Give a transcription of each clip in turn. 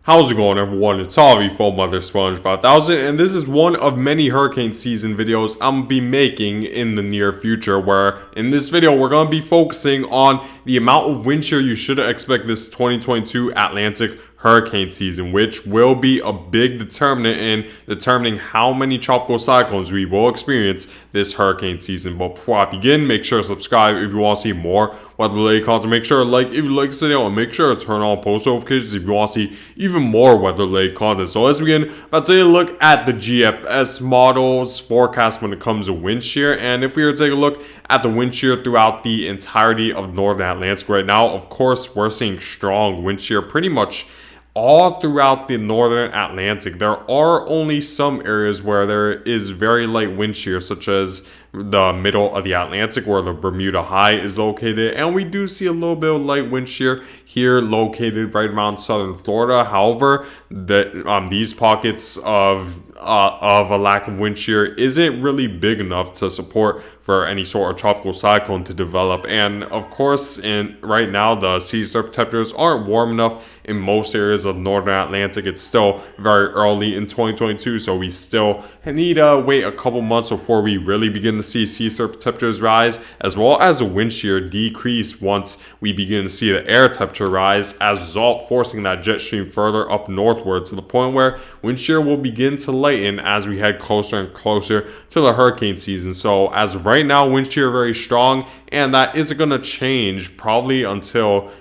How's it going, everyone? It's Avi from Mother Sponge 5000, and this is one of many hurricane season videos I'm gonna be making in the near future, where in this video we're gonna be focusing on the amount of wind shear you should expect this 2022 Atlantic hurricane season, which will be a big determinant in determining how many tropical cyclones we will experience this hurricane season. But before I begin, make sure to subscribe if you want to see more weather-related content. Make sure to like if you like this video, and make sure to turn on post notifications if you want to see even more weather-related content. So let's begin by taking a look at the Gfs Models Forecast when it comes to wind shear. And if we were to take a look at the wind shear throughout the entirety of Northern Atlantic right now, of course, we're seeing strong wind shear pretty much all throughout the Northern Atlantic. There are only some areas where there is very light wind shear, such as the middle of the Atlantic where the Bermuda High is located, and we do see a little bit of light wind shear here located right around southern Florida. However, these pockets of a lack of wind shear isn't really big enough to support for any sort of tropical cyclone to develop. And of course, right now the sea surface temperatures aren't warm enough in most areas of Northern Atlantic. It's still very early in 2022, so we still need to wait a couple months before we really begin to see sea surface temperatures rise, as well as the wind shear decrease once we begin to see the air temperature rise, as a result forcing that jet stream further up northward to the point where wind shear will begin to lighten as we head closer and closer to the hurricane season. So as of right now, wind shear very strong, and that isn't going to change probably until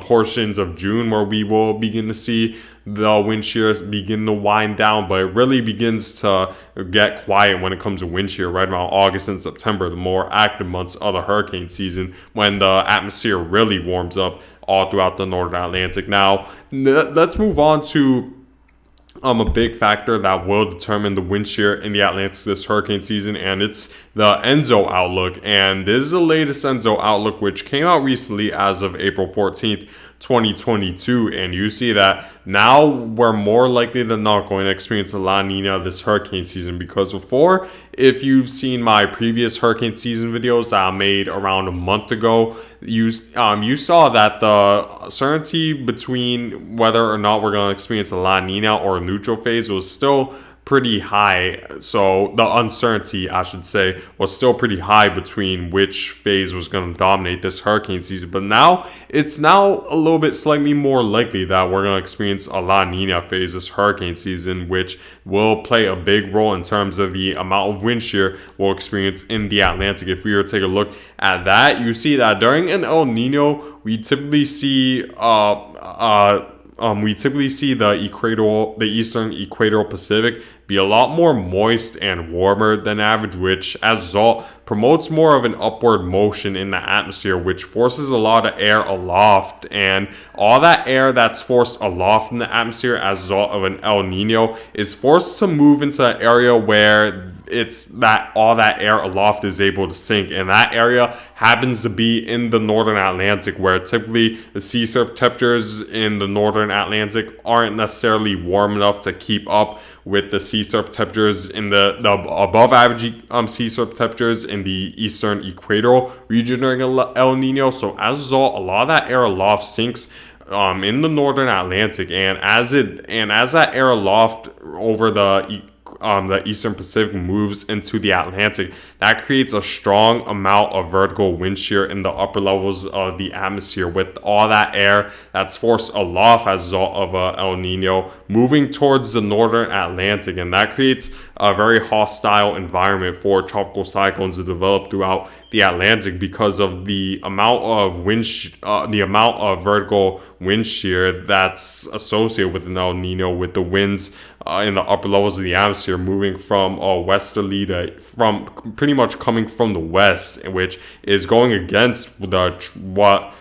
portions of June, where we will begin to see the wind shear begin to wind down. But it really begins to get quiet when it comes to wind shear right around August and September, the more active months of the hurricane season, when the atmosphere really warms up all throughout the Northern Atlantic. Now, let's move on to a big factor that will determine the wind shear in the Atlantic this hurricane season, and it's the Enzo Outlook. And this is the latest Enzo Outlook, which came out recently as of April 14th, 2022, and you see that now we're more likely than not going to experience a La Nina this hurricane season, because before, if you've seen my previous hurricane season videos that I made around a month ago, you saw that the certainty between whether or not we're going to experience a La Nina or a neutral phase was still pretty high. So the uncertainty, I should say, was still pretty high between which phase was going to dominate this hurricane season. But now it's now a little bit slightly more likely that we're going to experience a La Nina phase this hurricane season, which will play a big role in terms of the amount of wind shear we'll experience in the Atlantic. If we were to take a look at that, you see that during an El Nino, we typically see the eastern equatorial Pacific be a lot more moist and warmer than average, which as a result promotes more of an upward motion in the atmosphere, which forces a lot of air aloft. And all that air that's forced aloft in the atmosphere as a result of an El Nino is forced to move into an area where it's that all that air aloft is able to sink, and that area happens to be in the Northern Atlantic, where typically the sea surface temperatures in the Northern Atlantic aren't necessarily warm enough to keep up with the sea surface temperatures in the above average sea surface temperatures in the eastern equatorial region during El Nino. So as a result, a lot of that air aloft sinks in the Northern Atlantic, and as that air aloft over the eastern Pacific moves into the Atlantic, that creates a strong amount of vertical wind shear in the upper levels of the atmosphere, with all that air that's forced aloft as a result of a El Nino moving towards the Northern Atlantic, and that creates a very hostile environment for tropical cyclones to develop throughout the Atlantic, because of the amount of vertical wind shear that's associated with an El Nino, with the winds in the upper levels of the atmosphere moving from westerly from pretty much coming from the west, which is going against the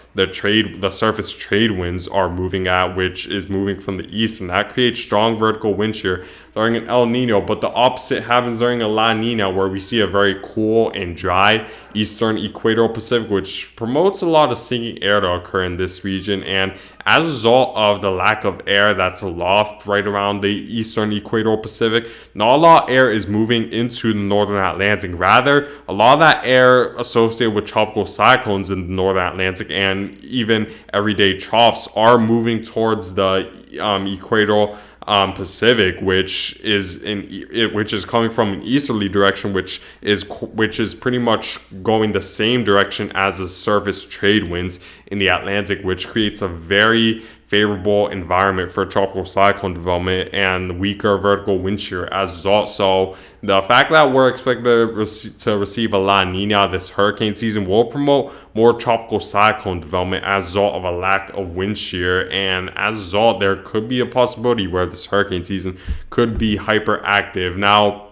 surface trade winds are moving at, which is moving from the east, and that creates strong vertical wind shear during an El Nino. But the opposite happens during a La Nina, where we see a very cool and dry eastern equatorial Pacific, which promotes a lot of sinking air to occur in this region. And as a result of the lack of air that's aloft right around the eastern equatorial Pacific, not a lot of air is moving into the Northern Atlantic. Rather, a lot of that air associated with tropical cyclones in the Northern Atlantic and and even everyday troughs are moving towards the equatorial Pacific, which is coming from an easterly direction, which is pretty much going the same direction as the surface trade winds in the Atlantic, which creates a very favorable environment for tropical cyclone development and weaker vertical wind shear as a result. So the fact that we're expected to receive a La Nina this hurricane season will promote more tropical cyclone development as a result of a lack of wind shear, and as a result there could be a possibility where this hurricane season could be hyperactive. Now,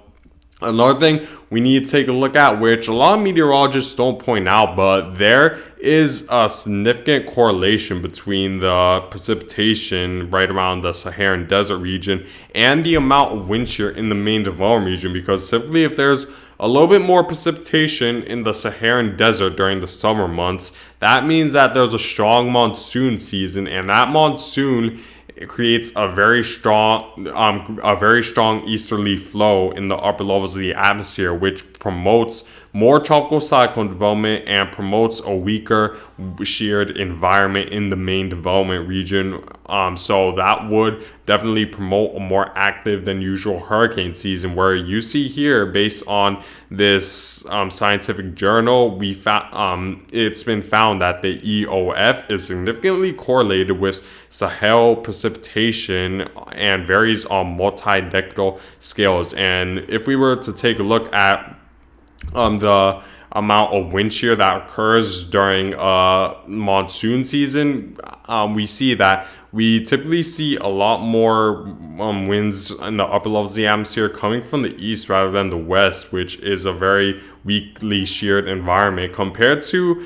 another thing we need to take a look at, which a lot of meteorologists don't point out, but there is a significant correlation between the precipitation right around the Saharan desert region and the amount of wind shear in the main development region, because typically if there's a little bit more precipitation in the Saharan desert during the summer months, that means that there's a strong monsoon season, and that monsoon creates a very strong easterly flow in the upper levels of the atmosphere, which promotes more tropical cyclone development and promotes a weaker sheared environment in the main development region. So that would definitely promote a more active than usual hurricane season, where you see here, based on this scientific journal, it's been found that the EOF is significantly correlated with Sahel precipitation and varies on multi-decadal scales. And if we were to take a look at the amount of wind shear that occurs during monsoon season, we see that we typically see a lot more winds in the upper levels of the atmosphere coming from the east rather than the west, which is a very weakly sheared environment compared to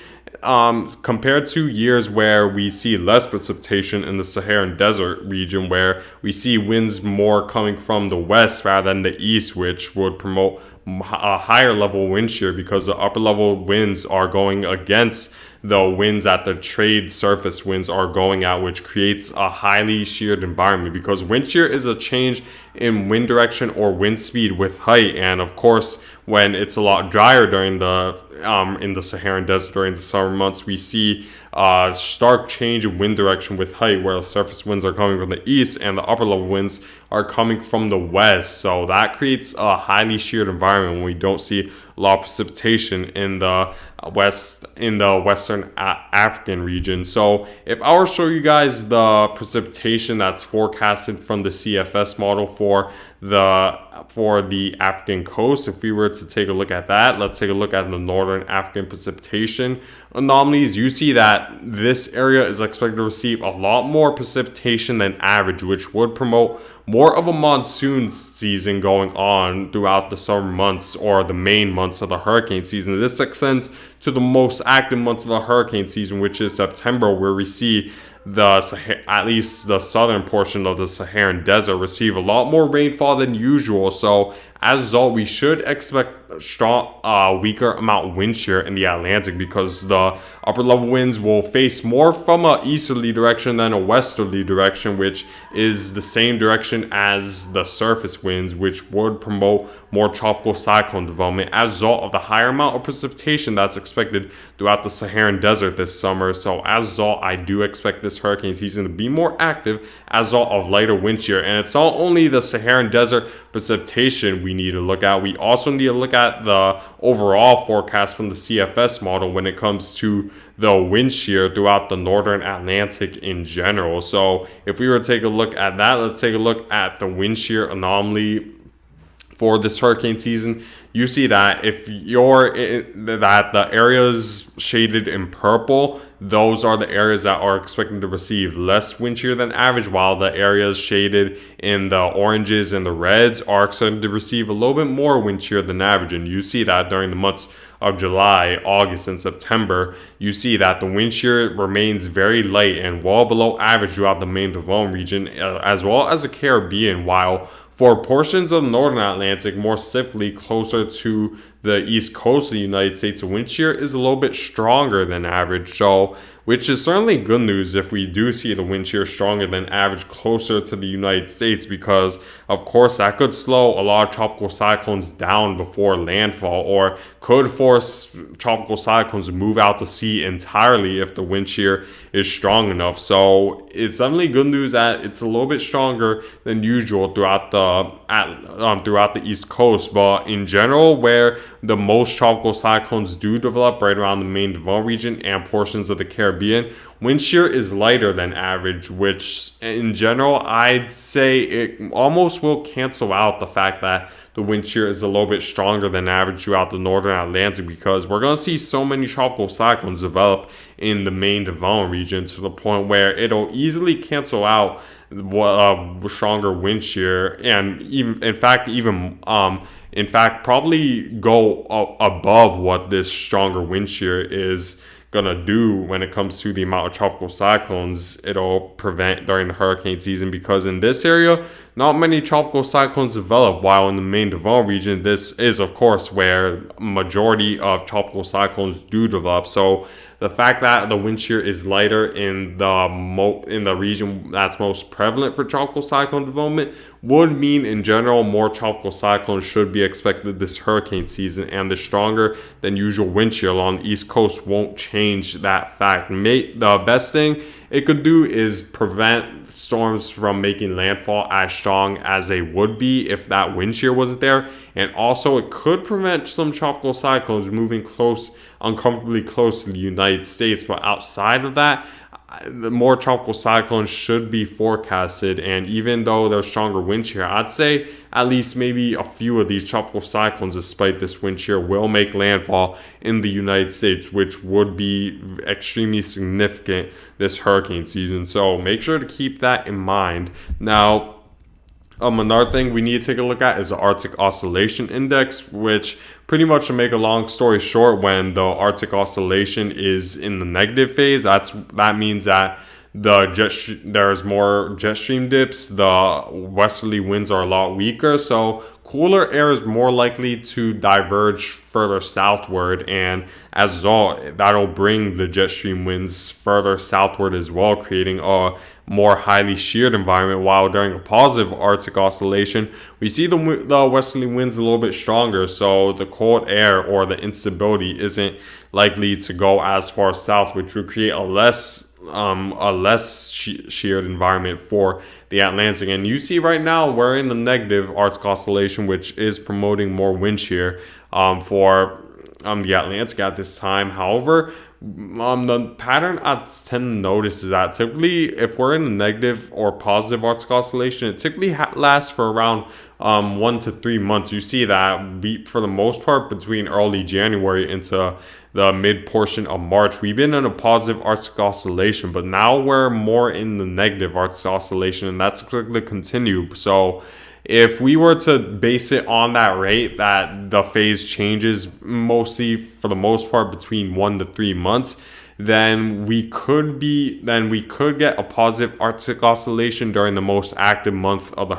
years where we see less precipitation in the Saharan desert region, where we see winds more coming from the west rather than the east, which would promote a higher level wind shear, because the upper level winds are going against the winds that the trade surface winds are going at, which creates a highly sheared environment, because wind shear is a change in wind direction or wind speed with height. And of course, when it's a lot drier during the in the Saharan desert during the summer months, we see a stark change in wind direction with height, where the surface winds are coming from the east and the upper level winds are coming from the west. So that creates a highly sheared environment when we don't see a lot of precipitation in the western African region. So if I were to show you guys the precipitation that's forecasted from the CFS model for the African coast, if we were to take a look at that, let's take a look at the northern African precipitation anomalies. You see that this area is expected to receive a lot more precipitation than average, which would promote more of a monsoon season going on throughout the summer months, or the main months of the hurricane season. This extends to the most active months of the hurricane season, which is September, where we see at least the southern portion of the Saharan desert receive a lot more rainfall than usual. So as a result, we should expect a weaker amount of wind shear in the Atlantic, because the upper level winds will face more from a easterly direction than a westerly direction, which is the same direction as the surface winds, which would promote more tropical cyclone development as a result of the higher amount of precipitation that's expected throughout the Saharan desert this summer. So as a result, I do expect this hurricane season to be more active as a result of lighter wind shear. And it's not only the Saharan desert precipitation we need to look at, we also need to look at the overall forecast from the CFS model when it comes to the wind shear throughout the northern Atlantic in general. So if we were to take a look at that, let's take a look at the wind shear anomaly for this hurricane season. You see that if that the areas shaded in purple, those are the areas that are expected to receive less wind shear than average, while the areas shaded in the oranges and the reds are expected to receive a little bit more wind shear than average. And you see that during the months of July, August, and September, you see that the wind shear remains very light and well below average throughout the main development region, as well as the Caribbean, while for portions of the northern Atlantic, more specifically closer to the east coast of the United States, the wind shear is a little bit stronger than average. So, which is certainly good news if we do see the wind shear stronger than average closer to the United States, because of course that could slow a lot of tropical cyclones down before landfall, or could force tropical cyclones to move out to sea entirely if the wind shear is strong enough. So it's definitely good news that it's a little bit stronger than usual throughout the East Coast. But in general, where the most tropical cyclones do develop, right around the main Devon region and portions of the Caribbean, wind shear is lighter than average, which in general I'd say it almost will cancel out the fact that the wind shear is a little bit stronger than average throughout the northern Atlantic, because we're going to see so many tropical cyclones develop in the main Devon region to the point where it'll easily cancel out stronger wind shear, and even in fact probably go above what this stronger wind shear is gonna do when it comes to the amount of tropical cyclones it'll prevent during the hurricane season, because in this area not many tropical cyclones develop, while in the main Devon region this is of course where majority of tropical cyclones do develop. So the fact that the wind shear is lighter in the region that's most prevalent for tropical cyclone development would mean in general more tropical cyclones should be expected this hurricane season, and the stronger than usual wind shear along the East Coast won't change that fact. The best thing it could do is prevent storms from making landfall as strong as they would be if that wind shear wasn't there, and also it could prevent some tropical cyclones moving uncomfortably close to the United States. But outside of that, the more tropical cyclones should be forecasted, and even though there's stronger wind shear, I'd say at least maybe a few of these tropical cyclones, despite this wind shear, will make landfall in the United States, which would be extremely significant this hurricane season. So make sure to keep that in mind. Now, another thing we need to take a look at is the Arctic Oscillation Index, which pretty much, to make a long story short, when the Arctic Oscillation is in the negative phase, that means that there's more jet stream dips, the westerly winds are a lot weaker, so cooler air is more likely to diverge further southward, and as a result, that'll bring the jet stream winds further southward as well, creating a more highly sheared environment. While during a positive Arctic oscillation, we see the westerly winds a little bit stronger, so the cold air or the instability isn't likely to go as far south, which would create a less sheared environment for the Atlantic. And you see right now we're in the negative Arctic oscillation, which is promoting more wind shear for the Atlantic at this time. However, the pattern I tend to notice is that typically if we're in a negative or positive Arctic oscillation, it typically lasts for around 1 to 3 months. You see that for the most part between early January into the mid portion of March, we've been in a positive Arctic oscillation, but now we're more in the negative Arctic oscillation, and that's expected to continue. So if we were to base it on that rate, that the phase changes mostly for the most part between 1 to 3 months, then we could get a positive Arctic oscillation during the most active months of the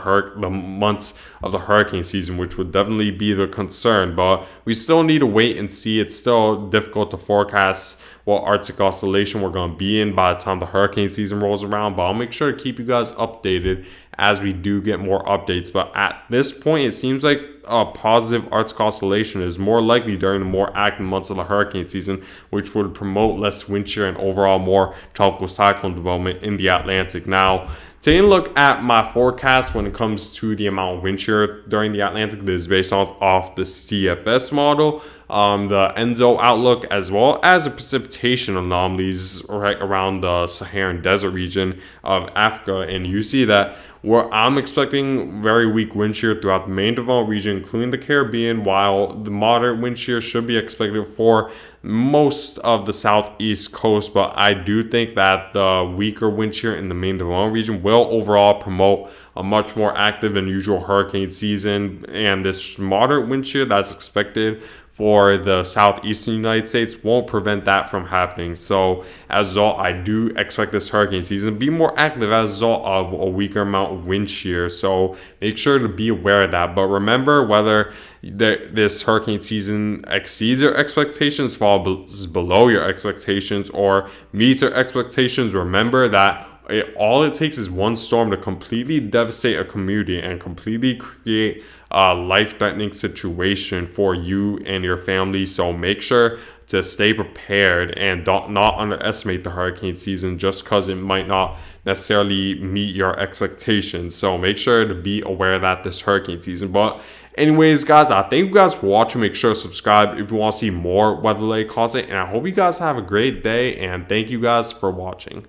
hurricane season, which would definitely be the concern. But we still need to wait and see. It's still difficult to forecast what Arctic oscillation we're going to be in by the time the hurricane season rolls around, but I'll make sure to keep you guys updated as we do get more updates. But at this point, it seems like a positive Arctic oscillation is more likely during the more active months of the hurricane season, which would promote less wind shear and overall more tropical cyclone development in the Atlantic. Now, taking a look at my forecast when it comes to the amount of wind shear during the Atlantic, this is based off the Gfs model, the Enzo Outlook, as well as the precipitation anomalies right around the Saharan desert region of Africa. And you see that I'm expecting very weak wind shear throughout the main Devon region, including the Caribbean, while the moderate wind shear should be expected for most of the southeast coast. But I do think that the weaker wind shear in the main Devon region will overall promote a much more active than usual hurricane season, and this moderate wind shear that's expected for the southeastern United States won't prevent that from happening. So as a result, I do expect this hurricane season to be more active as a result of a weaker amount of wind shear. So make sure to be aware of that. But remember, whether this hurricane season exceeds your expectations, falls below your expectations, or meets your expectations, remember that all it takes is one storm to completely devastate a community and completely create a life-threatening situation for you and your family. So make sure to stay prepared and not underestimate the hurricane season just because it might not necessarily meet your expectations. So make sure to be aware of that this hurricane season. But anyways, guys, I thank you guys for watching. Make sure to subscribe if you want to see more weather-related content. And I hope you guys have a great day. And thank you guys for watching.